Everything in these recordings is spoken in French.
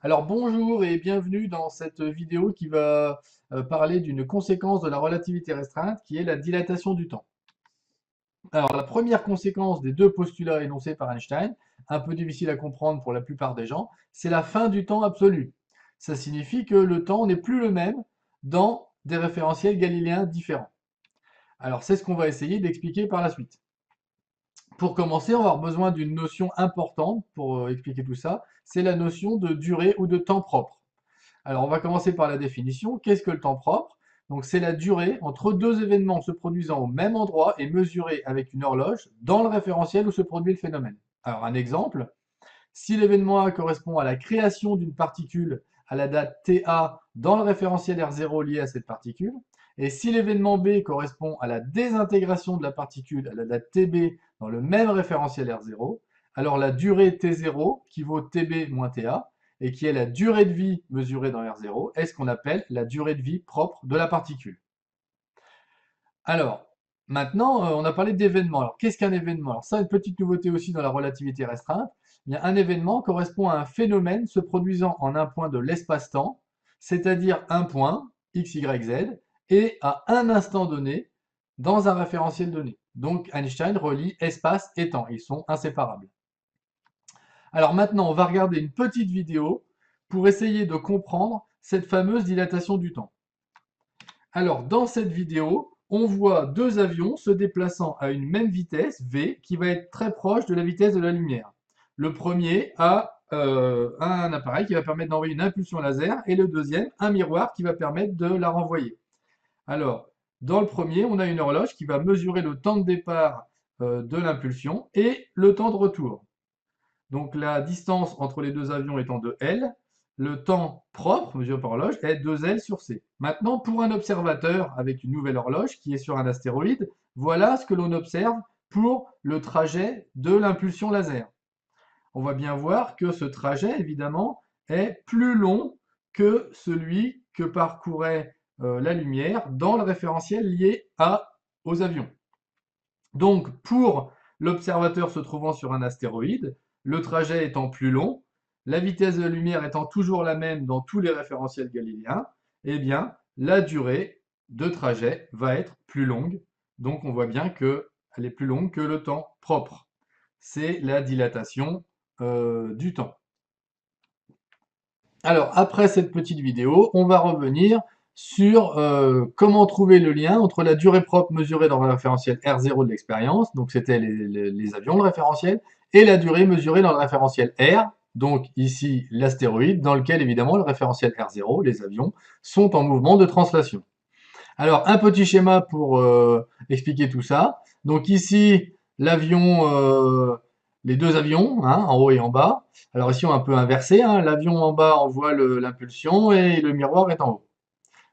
Alors bonjour et bienvenue dans cette vidéo qui va parler d'une conséquence de la relativité restreinte qui est la dilatation du temps. Alors la première conséquence des deux postulats énoncés par Einstein, un peu difficile à comprendre pour la plupart des gens, c'est la fin du temps absolu. Ça signifie que le temps n'est plus le même dans des référentiels galiléens différents. Alors c'est ce qu'on va essayer d'expliquer par la suite. Pour commencer, on va avoir besoin d'une notion importante pour expliquer tout ça, c'est la notion de durée ou de temps propre. Alors, on va commencer par la définition. Qu'est-ce que le temps propre? Donc, c'est la durée entre deux événements se produisant au même endroit et mesurée avec une horloge dans le référentiel où se produit le phénomène. Alors, un exemple, si l'événement A correspond à la création d'une particule à la date TA dans le référentiel R0 lié à cette particule, et si l'événement B correspond à la désintégration de la particule à la date TB dans le même référentiel R0, alors la durée T0 qui vaut TB moins TA et qui est la durée de vie mesurée dans R0 est ce qu'on appelle la durée de vie propre de la particule. Alors, maintenant, on a parlé d'événements. Alors, qu'est-ce qu'un événement? Alors ça, une petite nouveauté aussi dans la relativité restreinte. Eh bien, un événement correspond à un phénomène se produisant en un point de l'espace-temps, c'est-à-dire un point, x, y, z, et à un instant donné, dans un référentiel donné. Donc, Einstein relie espace et temps. Ils sont inséparables. Alors maintenant, on va regarder une petite vidéo pour essayer de comprendre cette fameuse dilatation du temps. Alors, dans cette vidéo, on voit deux avions se déplaçant à une même vitesse, v, qui va être très proche de la vitesse de la lumière. Le premier a un appareil qui va permettre d'envoyer une impulsion laser, et le deuxième, un miroir qui va permettre de la renvoyer. Alors, dans le premier, on a une horloge qui va mesurer le temps de départ de l'impulsion et le temps de retour. Donc la distance entre les deux avions étant de L, le temps propre, mesuré par horloge, est 2L sur C. Maintenant, pour un observateur avec une nouvelle horloge qui est sur un astéroïde, voilà ce que l'on observe pour le trajet de l'impulsion laser. On va bien voir que ce trajet, évidemment, est plus long que celui que parcourait la lumière dans le référentiel lié aux avions. Donc, pour l'observateur se trouvant sur un astéroïde, le trajet étant plus long, la vitesse de la lumière étant toujours la même dans tous les référentiels galiléens, eh bien, la durée de trajet va être plus longue. Donc, on voit bien qu'elle est plus longue que le temps propre. C'est la dilatation du temps. Alors, après cette petite vidéo, on va revenir sur comment trouver le lien entre la durée propre mesurée dans le référentiel R0 de l'expérience, donc c'était les avions, le référentiel, et la durée mesurée dans le référentiel R, donc ici l'astéroïde, dans lequel évidemment le référentiel R0, les avions, sont en mouvement de translation. Alors, un petit schéma pour expliquer tout ça. Donc ici, l'avion, les deux avions, hein, en haut et en bas. Alors ici, on a un peu inversé, hein. L'avion en bas envoie l'impulsion et le miroir est en haut.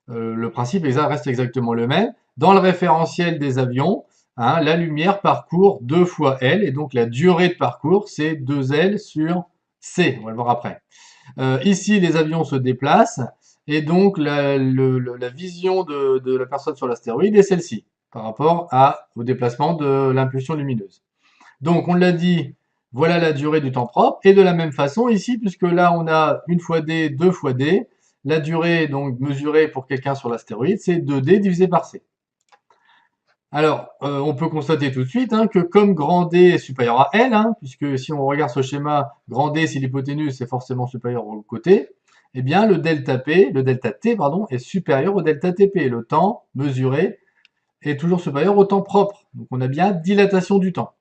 Le principe reste exactement le même. Dans le référentiel des avions, hein, la lumière parcourt 2 fois L, et donc la durée de parcours, c'est 2L sur C. On va le voir après. Ici, les avions se déplacent, et donc la vision de la personne sur l'astéroïde est celle-ci, par rapport au déplacement de l'impulsion lumineuse. Donc, on l'a dit, voilà la durée du temps propre, et de la même façon, ici, puisque là, on a 1 fois D, 2 fois D, la durée donc mesurée pour quelqu'un sur l'astéroïde, c'est 2D divisé par C. Alors, on peut constater tout de suite hein, que comme grand D est supérieur à L, hein, puisque si on regarde ce schéma, grand D, c'est l'hypoténuse, c'est forcément supérieur au côté, eh bien le delta T, pardon, est supérieur au delta TP. Le temps mesuré est toujours supérieur au temps propre. Donc on a bien dilatation du temps.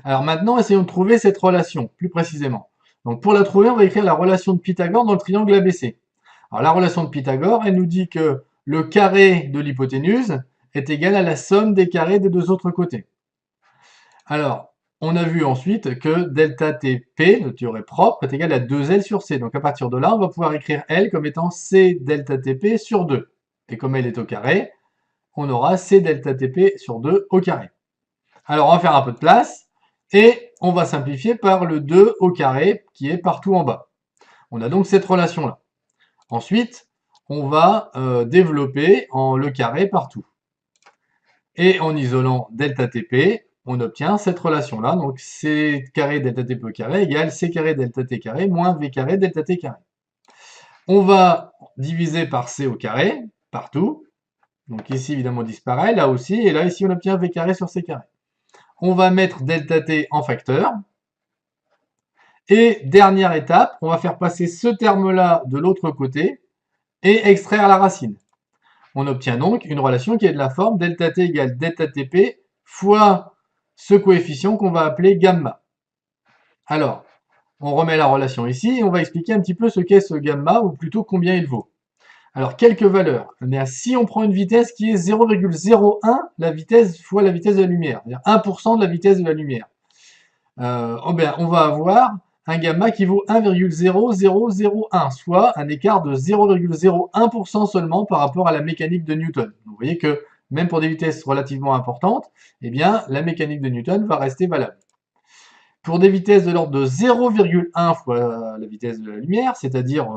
Alors maintenant, essayons de trouver cette relation, plus précisément. Donc pour la trouver, on va écrire la relation de Pythagore dans le triangle ABC. Alors la relation de Pythagore, elle nous dit que le carré de l'hypoténuse est égal à la somme des carrés des deux autres côtés. Alors, on a vu ensuite que delta TP, notre durée propre, est égal à 2L sur C. Donc à partir de là, on va pouvoir écrire L comme étant C delta TP sur 2. Et comme elle est au carré, on aura C delta TP sur 2 au carré. Alors on va faire un peu de place, et on va simplifier par le 2 au carré qui est partout en bas. On a donc cette relation-là. Ensuite, on va développer le carré partout. Et en isolant delta TP, on obtient cette relation-là. Donc C carré delta TP au carré égale C carré delta T carré moins V carré delta T carré. On va diviser par c au carré, partout. Donc ici, évidemment, disparaît, là aussi, et là, ici, on obtient v carré sur c carré. On va mettre delta t en facteur. Et dernière étape, on va faire passer ce terme-là de l'autre côté et extraire la racine. On obtient donc une relation qui est de la forme delta t égale delta tp fois ce coefficient qu'on va appeler gamma. Alors, on remet la relation ici et on va expliquer un petit peu ce qu'est ce gamma, ou plutôt combien il vaut. Alors, quelques valeurs. Mais si on prend une vitesse qui est 0,01 la vitesse fois la vitesse de la lumière, c'est-à-dire 1% de la vitesse de la lumière, on va avoir un gamma qui vaut 1,0001, soit un écart de 0,01% seulement par rapport à la mécanique de Newton. Vous voyez que même pour des vitesses relativement importantes, eh bien, la mécanique de Newton va rester valable. Pour des vitesses de l'ordre de 0,1 fois la vitesse de la lumière, c'est-à-dire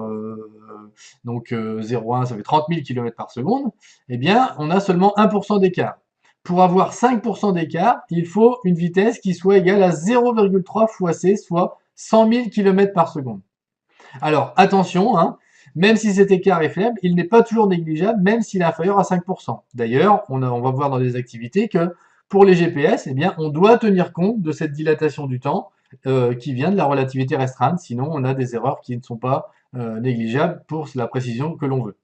0,1, ça fait 30 000 km par seconde, eh bien, on a seulement 1% d'écart. Pour avoir 5% d'écart, il faut une vitesse qui soit égale à 0,3 fois c, soit 100 000 km par seconde. Alors, attention, hein, même si cet écart est faible, il n'est pas toujours négligeable, même s'il est inférieur à 5%. D'ailleurs, on va voir dans des activités que pour les GPS, eh bien, on doit tenir compte de cette dilatation du temps qui vient de la relativité restreinte, sinon on a des erreurs qui ne sont pas négligeables pour la précision que l'on veut.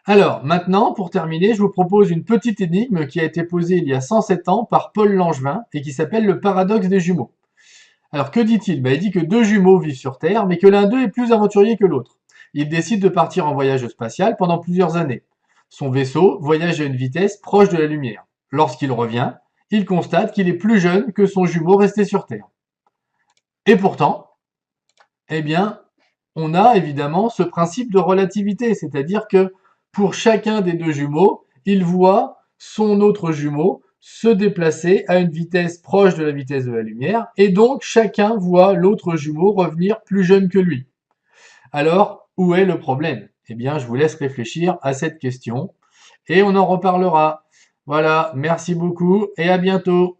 Alors, maintenant, pour terminer, je vous propose une petite énigme qui a été posée il y a 107 ans par Paul Langevin et qui s'appelle le paradoxe des jumeaux. Alors, que dit-il? Il dit que deux jumeaux vivent sur Terre, mais que l'un d'eux est plus aventurier que l'autre. Il décide de partir en voyage spatial pendant plusieurs années. Son vaisseau voyage à une vitesse proche de la lumière. Lorsqu'il revient, il constate qu'il est plus jeune que son jumeau resté sur Terre. Et pourtant, eh bien, on a évidemment ce principe de relativité, c'est-à-dire que pour chacun des deux jumeaux, il voit son autre jumeau se déplacer à une vitesse proche de la vitesse de la lumière, et donc chacun voit l'autre jumeau revenir plus jeune que lui. Alors, où est le problème? Eh bien, je vous laisse réfléchir à cette question, et on en reparlera. Voilà, merci beaucoup, et à bientôt.